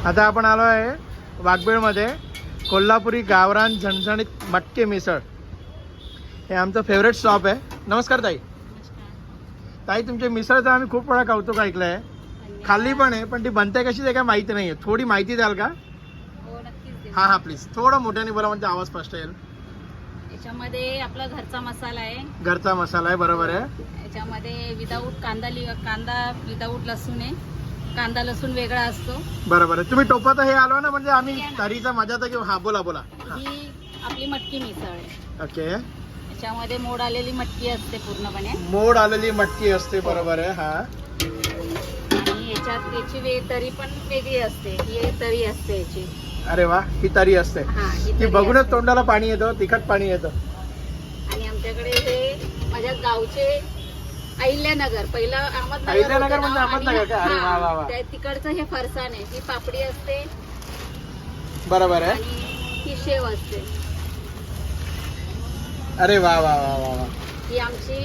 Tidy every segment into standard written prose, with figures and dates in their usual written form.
आता आपण आलो आहे वाघबीळमध्ये कोल्हापुरी गावरान झणझणीत मटके मिसळ. हे आमचं फेवरेट स्टॉप आहे. नमस्कार ताई. ताई तुमच्या मिसळचं आम्ही खूप वेळा कौतुक ऐकलं आहे, खाल्ली पण आहे, पण ती बनते कशी ते काय माहिती नाही आहे. थोडी माहिती द्याल का? हां हां प्लीज, थोडं मोठ्याने बोला म्हणजे आवाज स्पष्ट येईल. याच्यामध्ये आपला घरचा मसाला आहे. घरचा मसाला आहे, बरोबर आहे. याच्यामध्ये विदाऊट कांदा विदाऊट लसूण आहे. कांदा लसूण वेगळा असतो. बरोबर आहे. तुम्ही टोपात हे आलो ना म्हणजे आम्ही तरीचा मजा तर घेऊ. हां बोला बोला. ही आपली मटकी मिसळ आहे. ओके. याच्यामध्ये मोड आलेली मटकी असते पूर्णपणे. मोड आलेली मटकी असते, बरोबर आहे. हा. आणि याच्यात त्याची तरी पण वेगळी असते. ही तरी असते याची. अरे वा, ही तरी असते. हा, ही ती तरी बघूनच असते. तोंडाला पाणी येतं, तिखट पाणी येतं. आणि आमच्याकडे हे माझ्या गावचे अहिल्यानगर, पहिलं अहमदनगर अहिल्यानगर होतं म्हणजे नाव. अहमदनगर का? अरे वा वा वा. त्या तिकडचं हे फरसाण आहे. ही पापडी असते बरोबर आहे. आणि ही शेव असते. अरे वा वा वा वा वा. ही आमची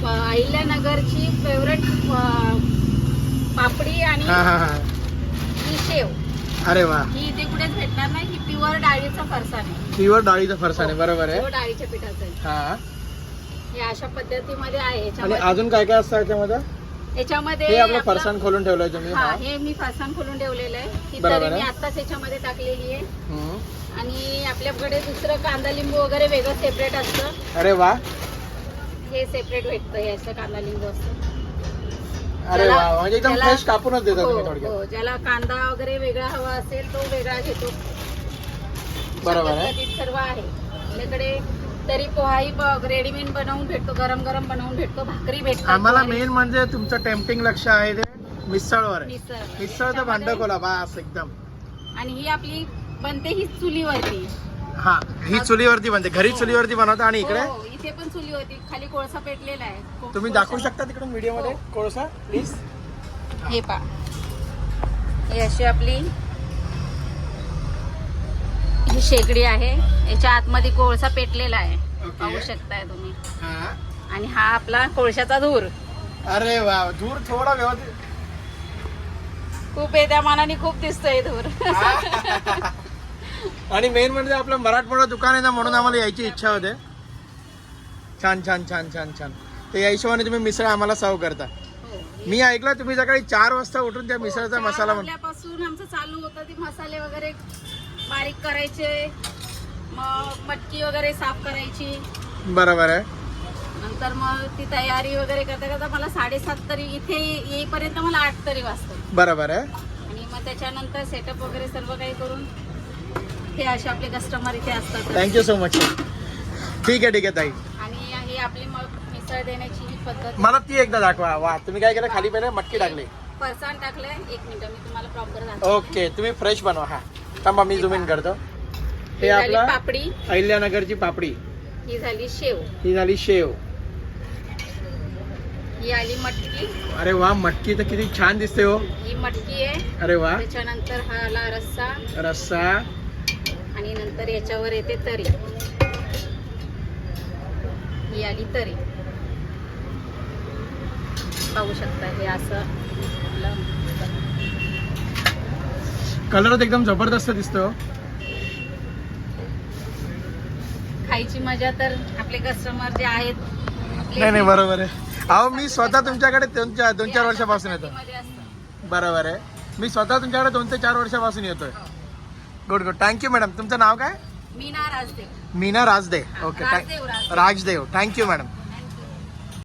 अहिल्यानगरची फेवरेट पापडी आणि हा हा हा. ही शेव. अरे वा. ही इथे कुठेच भेटणार नाही. ही प्युअर डाळीचं फरसाण आहे. प्युअर डाळीचं फरसाण आहे, बरोबर आहे. प्युअर डाळीच्या पिठाचं आहे. हा. हे अशा पद्धतीमध्ये आहे. आणि याच्यामध्ये अजून काय काय असतं याच्यामध्ये? याच्यामध्ये हे आपलं फरसाण खोलून ठेवलंय तुम्ही. हा, हे मी फरसाण खोलून ठेवलेलं आहे. ही बरोबर तरी मी आहे. आत्ताच याच्यामध्ये टाकलेली आहे. हम्म. आणि आपल्याकडे दुसरं कांदा लिंबू वगैरे वेगळं सेपरेट असतं. अरे वा. हे सेपरेट भेटतं. हे असं कांदा लिंबू असतं. अरे वा, म्हणजे एकदम ज्याला- फ्रेश कापूनच देता तुम्ही हो, थोडक्यात. हो. ज्याला कांदा वगैरे वेगळा हवा असेल तो वेगळा घेतो. बरोबर आहे. पद्धतीत सर्व आहे आपल्याकडे. तरी पोहाही रेडीमेड बनवून भेटतो, गरम गरम बनवून भेटतो. भाकरी भेटतात. आम्हाला ज्वारी- मेन म्हणजे तुमचं टेम्पटिंग लक्ष आहे ते मिसळवर आहे. मिसळ. मिसळचं भांड खोला बास एकदम. आणि ही आपली बनते ही चुलीवरती. हा, ही चुलीवरती बनते. घरी चुलीवरती बनवता. आणि इकडे हो, इथे पण चुलीवरती. खाली कोळसा पेटलेला आहे. तुम्ही दाखवू शकता तिकडून व्हिडिओ मध्ये कोळसा प्लीज. हे पा, ही अशी आपली ही शेगडी आहे. याच्या आतमध्ये कोळसा पेटलेला आहे. ओके. पाहू शकताय तुम्ही. हा. आणि हा आपला कोळशाचा धूर. अरे वा, धूर थोडा व्यवस्थित. खूप आहे त्या मानाने, खूप दिसतोय धूर. आणि मेन म्हणजे आपलं मराठमोळं दुकान आहे ना, म्हणून आम्हाला यायची इच्छा होते. छान छान छान छान छान. तर या हिशोबाने तुम्ही मिसळ आम्हाला सर्व करता. मी ऐकलं तुम्ही सकाळी 4 वाजता उठून त्या मिसळचा मसाला पासून आमचं चालू होतं. ती मसाले वगैरे बारीक करायचे, मग मटकी वगैरे साफ करायची. बरोबर आहे. नंतर मग ती तयारी वगैरे करता करता मला 7:30 तरी, इथे येईपर्यंत मला 8 तरी वाजतात. बरोबर आहे. आणि मग त्याच्यानंतर सेटअप वगैरे सर्व काही करून हे असे आपले कस्टमर इथे असतात. Thank you so much. ठीक आहे ठीक आहे ताई. आणि ही आपली मग मिसळ देण्याची ही पद्धत. मला ती एकदा दाखवा. वा, तुम्ही काय केलं? खाली पहिले मटकी टाकली. फरसाण टाकलंय. 1 मिनिट मी तुम्हाला प्रॉपर दाखवते. ओके, तुम्ही फ्रेश बनवा. हा, थांबा मी झूम इन करतो. हे ही झाली आपला पापडी. अहिल्यानगरची पापडी. ही झाली शेव. ही झाली शेव. ही आली मटकी. अरे वा, मटकी तर किती छान दिसते हो. ही मटकी आहे. अरे वा. त्याच्यानंतर हा आला रस्सा. रस्सा. आणि नंतर याच्यावर येते तरी. ही आली तरी. पाहू शकता हे असं कलर एकदम जबरदस्त दिसतो. खायची मजा तर आपले कस्टमर जे आहेत आपले नाही नाही, बरोबर आहे. अहो मी स्वतः तुमच्याकडे 2-4 वर्षापासून येतो. मध्ये असतं. बरोबर आहे. मी स्वतः तुमच्याकडे 2 ते 4 वर्षापासून येतोय. Good good. Thank you madam. तुमचं नाव काय? Meena Rajdev. Meena Rajde. Okay. Rajdev. Rajdev. Thank you madam.